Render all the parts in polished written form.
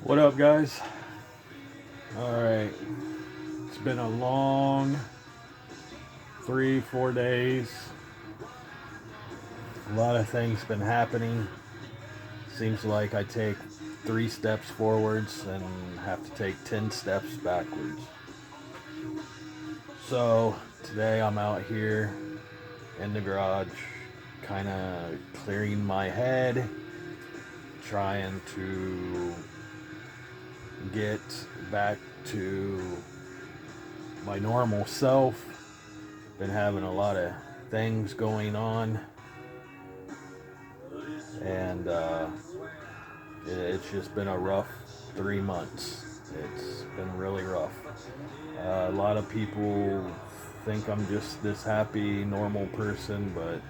What up, guys? Alright, it's been a long 3-4 days. A lot of things been happening. Seems like I take 3 steps forwards and have to take 10 steps backwards. So today I'm out here in the garage, kind of clearing my head, trying to get back to my normal self. Been having a lot of things going on, and it's just been a rough 3 months. It's been really rough. A lot of people think I'm just this happy, normal person, but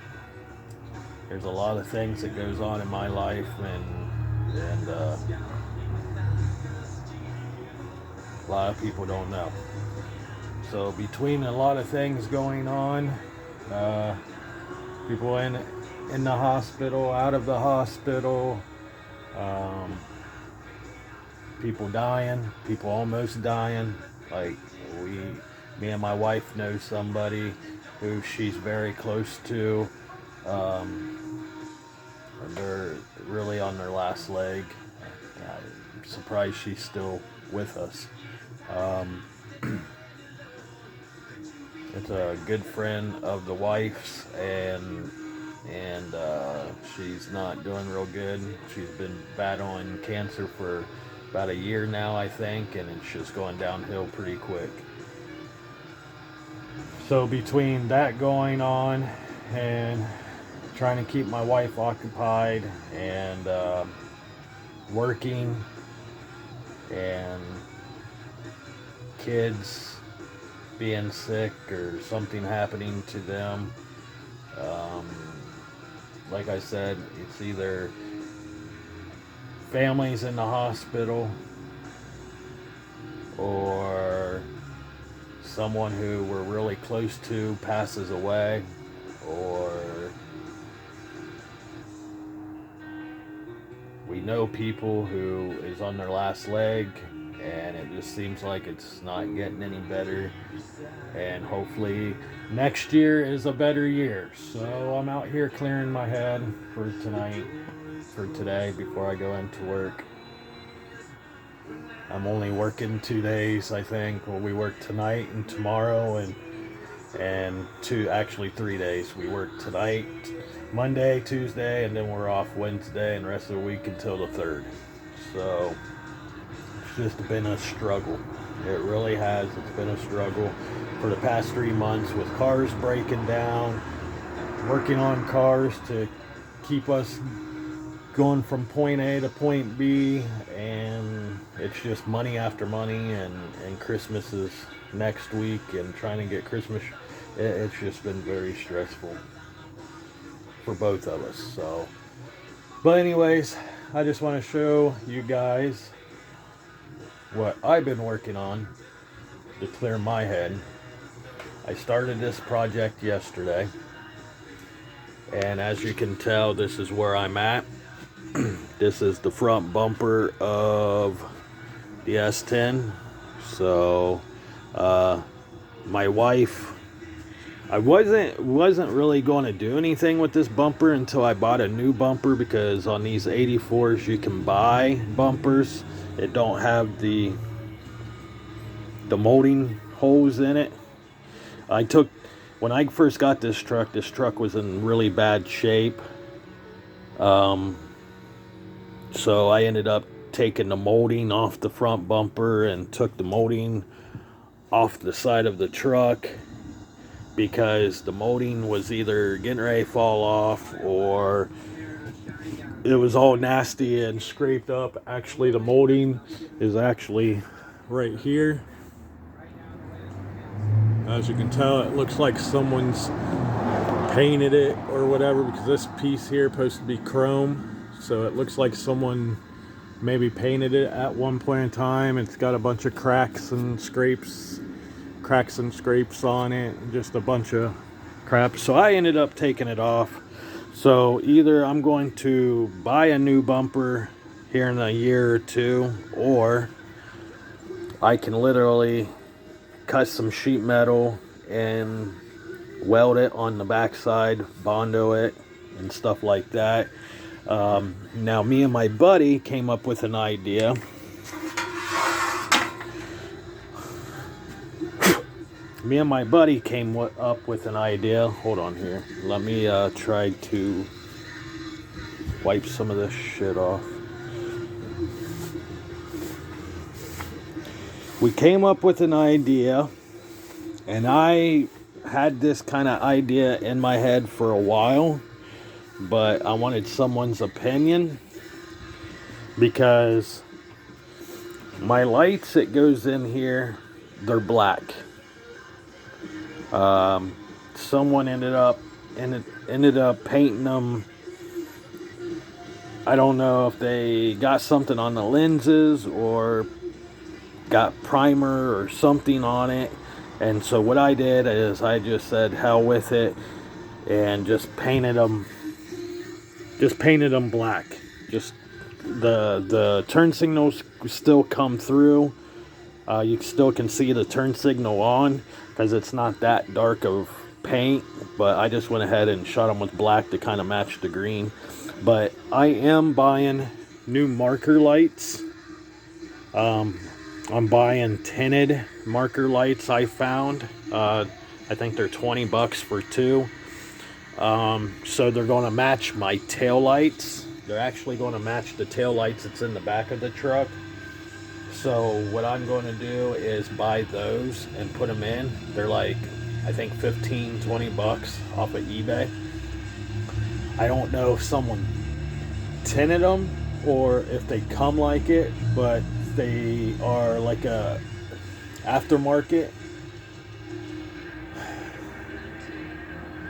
there's a lot of things that goes on in my life, and a lot of people don't know. So between a lot of things going on, people in the hospital, out of the hospital, people dying, people almost dying. Like me and my wife know somebody who she's very close to. They're really on their last leg. I'm surprised she's still with us. It's a good friend of the wife's, and she's not doing real good. She's been battling cancer for about a year now, I think, and it's just going downhill pretty quick. So between that going on and trying to keep my wife occupied and working and kids being sick or something happening to them, like I said, it's either families in the hospital or someone who we're really close to passes away, or we know people who is on their last leg, and it just seems like it's not getting any better, and hopefully next year is a better year. So I'm out here clearing my head for today before I go into work. I'm only working 2 days, I think. Well, we work tonight and tomorrow, and 3 days. We work tonight, Monday, Tuesday, and then we're off Wednesday and the rest of the week until the 3rd. So it's just been a struggle. It really has. It's been a struggle for the past 3 months, with cars breaking down, working on cars to keep us going from point A to point B, and it's just money after money, and Christmas is next week, and trying to get Christmas, it's just been very stressful for both of us. So, but anyways, I just want to show you guys what I've been working on to clear my head. I started this project yesterday, and as you can tell, this is where I'm at. This is the front bumper of the S10. So my wife, I wasn't really going to do anything with this bumper until I bought a new bumper, because on these 84s you can buy bumpers. It don't have the molding holes in it. When I first got this truck was in really bad shape. So I ended up taking the molding off the front bumper and took the molding off the side of the truck, because the molding was either getting ready to fall off or it was all nasty and scraped up. Actually, the molding is actually right here. As you can tell, it looks like someone's painted it or whatever, because this piece here is supposed to be chrome. So it looks like someone maybe painted it at one point in time. It's got a bunch of cracks and scrapes on it, and just a bunch of crap. So I ended up taking it off. So either I'm going to buy a new bumper here in a year or two, or I can literally cut some sheet metal and weld it on the backside, bondo it, and stuff like that. Now, me and my buddy came up with an idea. Hold on here. Let me try to wipe some of this shit off. We came up with an idea, and I had this kind of idea in my head for a while, but I wanted someone's opinion because my lights that goes in here, they're black. Someone ended up painting them. I don't know if they got something on the lenses or got primer or something on it. And so what I did is I just said hell with it and just painted them black. Just the turn signals still come through. You still can see the turn signal on because it's not that dark of paint, but I just went ahead and shot them with black to kind of match the green. But I am buying new marker lights. I'm buying tinted marker lights I found. I think they're $20 for two. So they're going to match my tail lights. They're actually going to match the tail lights that's in the back of the truck. So what I'm going to do is buy those and put them in. They're like, I think $15-20 off of eBay. I don't know if someone tinted them or if they come like it, but they are like a aftermarket.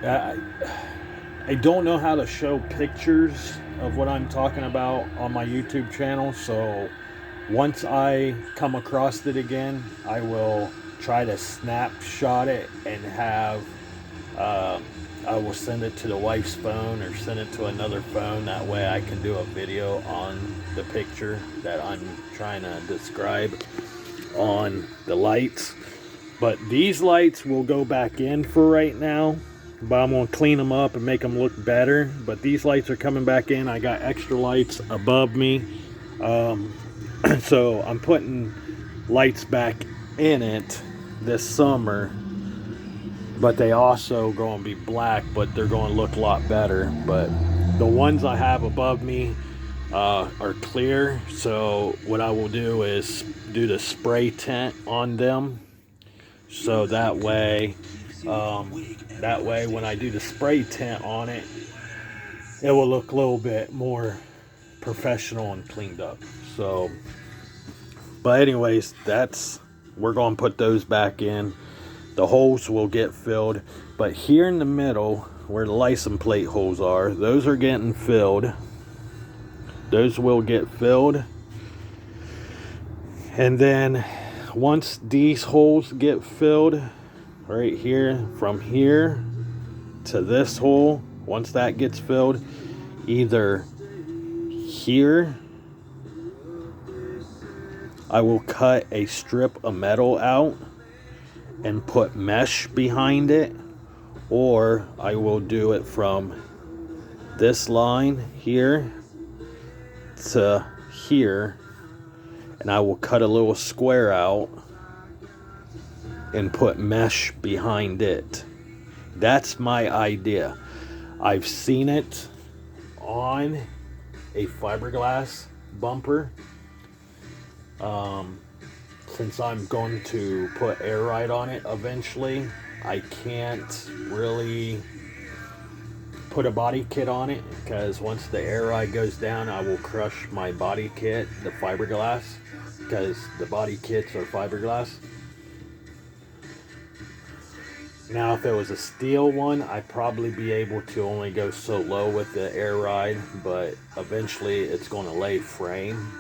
I don't know how to show pictures of what I'm talking about on my YouTube channel, so once I come across it again, I will try to snapshot it and have I will send it to the wife's phone or send it to another phone. That way I can do a video on the picture that I'm trying to describe on the lights. But these lights will go back in for right now, but I'm going to clean them up and make them look better. But these lights are coming back in. I got extra lights above me. So I'm putting lights back in it this summer, but they also going to be black, but they're going to look a lot better. But the ones I have above me are clear, so what I will do is do the spray tint on them, so that way when I do the spray tint on it, it will look a little bit more professional and cleaned up. So, but anyways, we're going to put those back in. The holes will get filled, but here in the middle where the license plate holes are, those are getting filled. Those will get filled, and then once these holes get filled right here, from here to this hole, once that gets filled, either here I will cut a strip of metal out and put mesh behind it, or I will do it from this line here to here, and I will cut a little square out and put mesh behind it. That's my idea. I've seen it on a fiberglass bumper. Since I'm going to put air ride on it eventually, I can't really put a body kit on it, because once the air ride goes down, I will crush my body kit, the fiberglass, because the body kits are fiberglass. Now if it was a steel one, I'd probably be able to only go so low with the air ride, but eventually it's going to lay frame.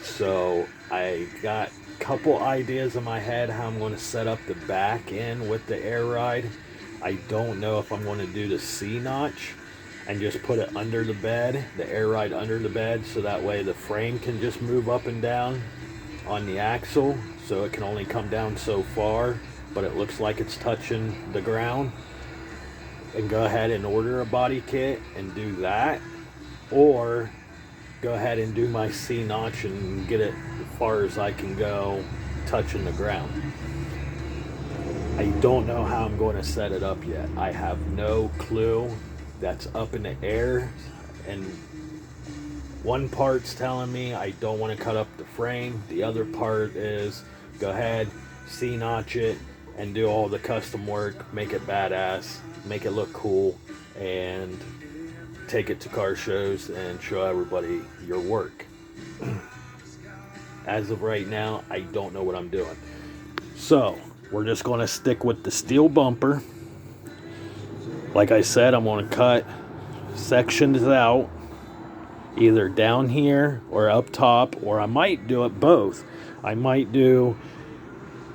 So I got a couple ideas in my head how I'm going to set up the back end with the air ride. I don't know if I'm going to do the C-notch. and just put it under the bed, the air ride under the bed, so that way the frame can just move up and down on the axle, so it can only come down so far, but it looks like it's touching the ground. And go ahead and order a body kit and do that, or go ahead and do my C-notch and get it as far as I can go touching the ground. I don't know how I'm going to set it up yet. I have no clue. That's up in the air, and one part's telling me I don't want to cut up the frame. The other part is go ahead, C-notch it, and do all the custom work, make it badass, make it look cool, and take it to car shows and show everybody your work. As of right now, I don't know what I'm doing. So we're just going to stick with the steel bumper. Like I said, I'm going to cut sections out, either down here or up top, or I might do it both. I might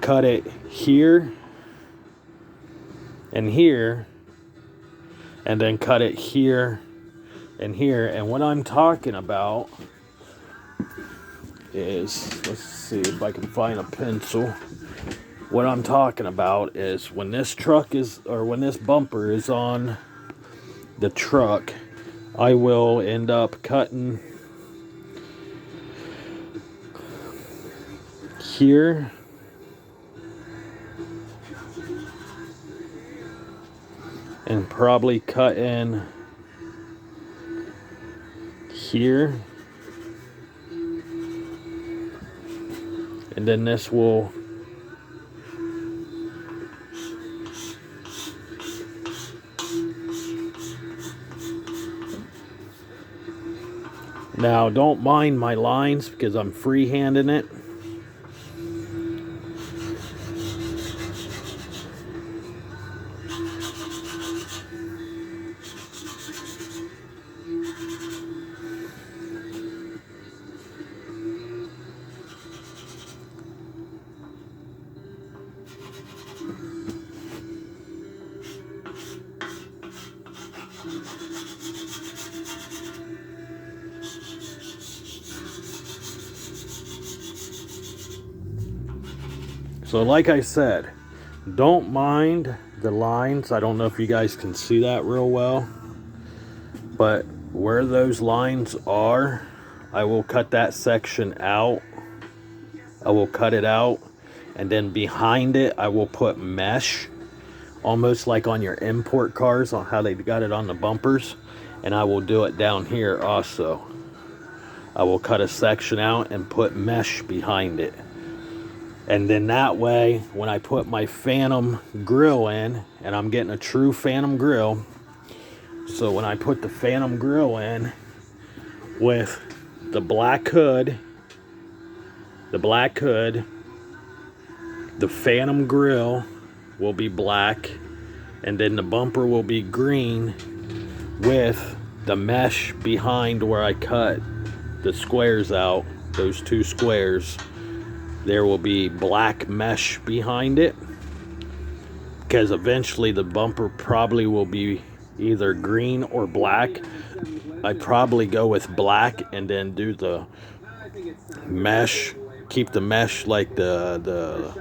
cut it here and here, and then cut it here and here. And what I'm talking about is, let's see if I can find a pencil. What I'm talking about is when this bumper is on the truck, I will end up cutting here, and probably cutting here, and then this will now, don't mind my lines because I'm freehanding it. So like I said, don't mind the lines. I don't know if you guys can see that real well, but where those lines are, I will cut that section out. I will cut it out, and then behind it I will put mesh, almost like on your import cars, on how they got it on the bumpers. And I will do it down here also. I will cut a section out and put mesh behind it. And then that way, when I put my Phantom grill in, and I'm getting a true Phantom grill, so when I put the Phantom grill in with the black hood, the Phantom grill will be black, and then the bumper will be green with the mesh behind where I cut the squares out, those two squares. There will be black mesh behind it, because eventually the bumper probably will be either green or black. I probably go with black and then do the mesh, keep the mesh like the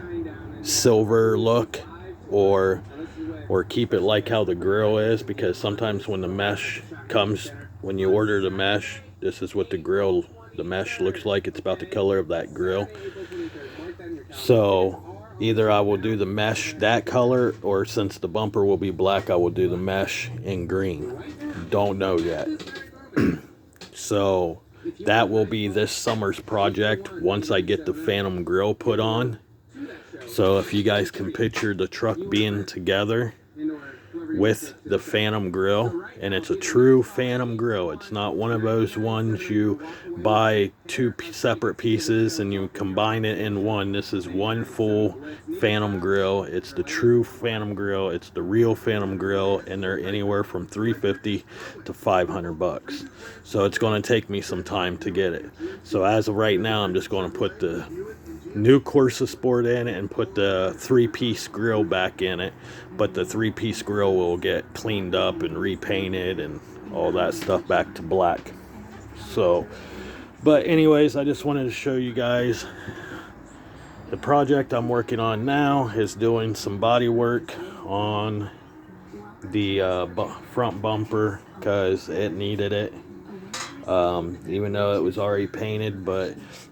silver look, or keep it like how the grill is, because sometimes when the mesh comes, when you order the mesh, this is what the mesh looks like. It's about the color of that grill. So either I will do the mesh that color, or since the bumper will be black, I will do the mesh in green. Don't know yet. So that will be this summer's project once I get the Phantom grill put on. So if you guys can picture the truck being together with the Phantom grill, and it's a true Phantom grill. It's not one of those ones you buy two separate pieces and you combine it in one. This is one full Phantom grill. It's the true Phantom grill. It's the real Phantom grill, and they're anywhere from $350 to $500. So it's going to take me some time to get it. So as of right now, I'm just going to put the new Corsa Sport in it and put the 3-piece grill back in it, but the 3-piece grill will get cleaned up and repainted and all that stuff back to black. So, but anyways, I just wanted to show you guys the project I'm working on now is doing some body work on the front bumper because it needed it. Even though it was already painted,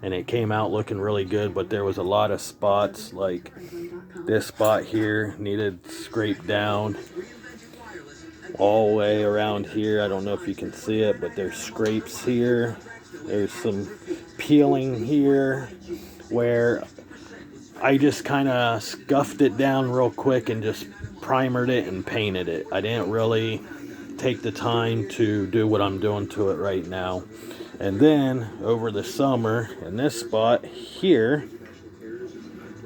and it came out looking really good, but there was a lot of spots, like this spot here needed scraped down all the way around here. I don't know if you can see it, but there's scrapes here. There's some peeling here where I just kind of scuffed it down real quick and just primered it and painted it. I didn't really take the time to do what I'm doing to it right now. And then over the summer, in this spot here,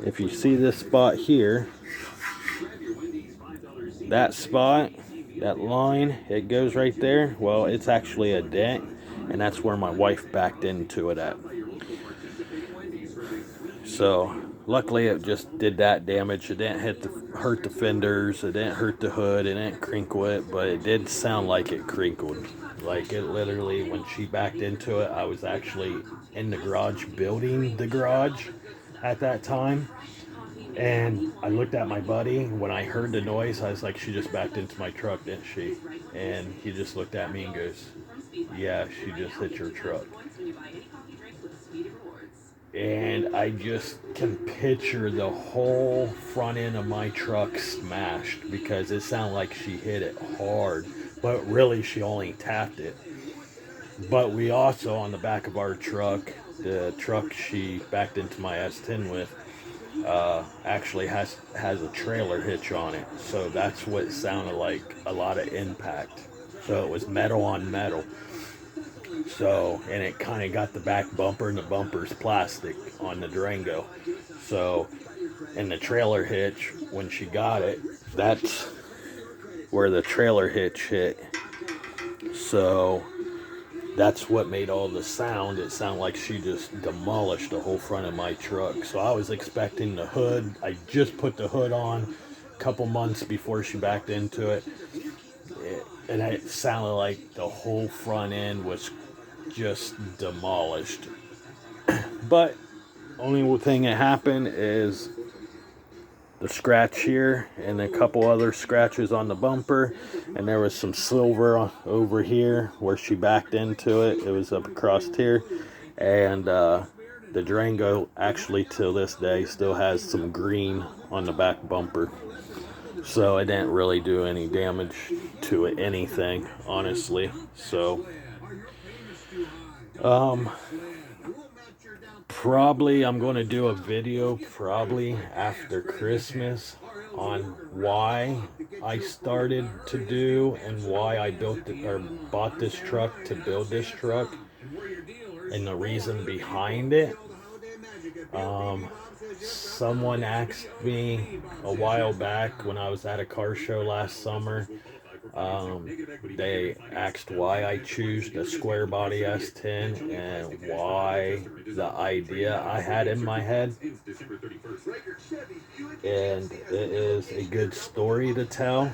if you see this spot here, that spot, that line, it goes right there. Well, it's actually a dent, and that's where my wife backed into it at. So luckily it just did that damage. It didn't hurt the fenders, it didn't hurt the hood, it didn't crinkle it, but it did sound like it crinkled. Like it literally, when she backed into it, I was actually in the garage building the garage at that time. And I looked at my buddy. When I heard the noise, I was like, she just backed into my truck, didn't she? And he just looked at me and goes, yeah, she just hit your truck. And I just can picture the whole front end of my truck smashed because it sounded like she hit it hard, but really she only tapped it. But we also, on the back of our truck, the truck she backed into my S10 with, actually has a trailer hitch on it. So that's what sounded like a lot of impact. So it was metal on metal. So, and it kind of got the back bumper, and the bumper's plastic on the Durango. So, and the trailer hitch, when she got it, that's where the trailer hitch hit. So that's what made all the sound. It sounded like she just demolished the whole front of my truck. So I was expecting the hood. I just put the hood on a couple months before she backed into it. And it sounded like the whole front end was just demolished. But only thing that happened is the scratch here and a couple other scratches on the bumper, and there was some silver over here where she backed into it. It was up across here, and the Durango actually till this day still has some green on the back bumper. So it didn't really do any damage to it, anything, honestly. So probably I'm going to do a video probably after Christmas on why I started to do and why I bought this truck to build this truck and the reason behind it. Someone asked me a while back when I was at a car show last summer. They asked why I chose the square body S10 and why the idea I had in my head. And it is a good story to tell.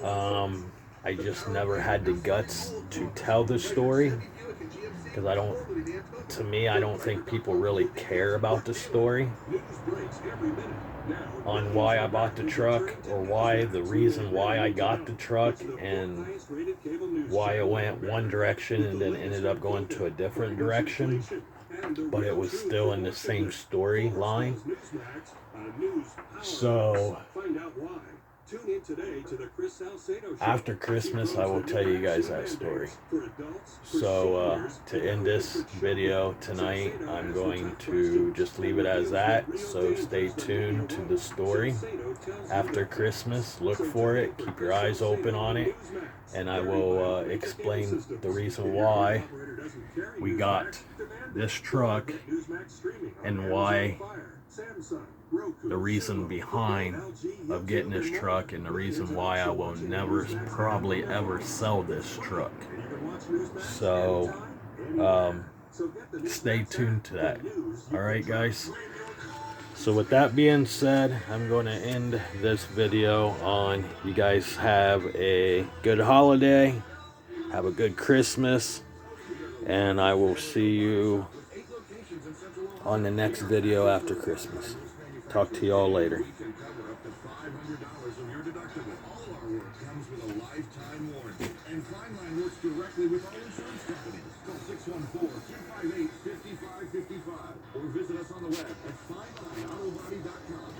I just never had the guts to tell the story because I don't think people really care about the story on why I bought the truck or the reason why I got the truck and why it went one direction and then ended up going to a different direction, but it was still in the same storyline. So after Christmas, I will tell you guys that story. So to end this video tonight, I'm going to just leave it as that. So stay tuned to the story after Christmas. Look for it. Keep your eyes open on it. And I will explain the reason why we got this truck and why the reason behind of getting this truck and the reason why I will never probably ever sell this truck. So stay tuned to that. Alright guys, so with that being said, I'm going to end this video on you guys have a good holiday, Have a good Christmas, and I will see you on the next video after Christmas. Talk to y'all later. And Fine Line works directly with all insurance companies. Call 614-258-5555 or visit us on the web at FineLineAutoBody.com.